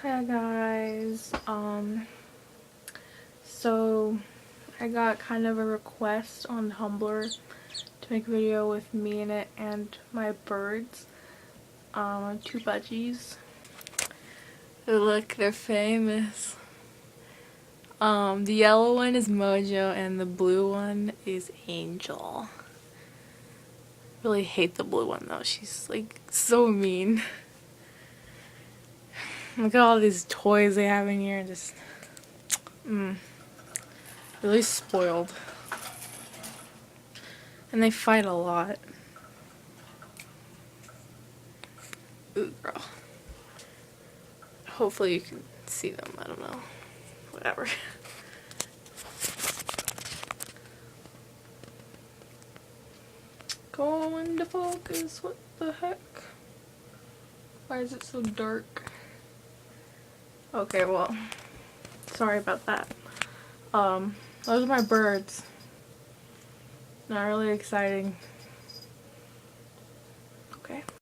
Hi guys, so I got kind of a request on Tumblr to make a video with me in it and my birds, two budgies. Look, they're famous. The yellow one is Mojo and the blue one is Angel. Really hate the blue one though, she's like so mean. Look at all these toys they have in here, just really spoiled. And they fight a lot. Ooh, girl. Hopefully you can see them, I don't know. Whatever. Going to focus, what the heck? Why is it so dark? Okay, well, sorry about that. Those are my birds. Not really exciting. Okay.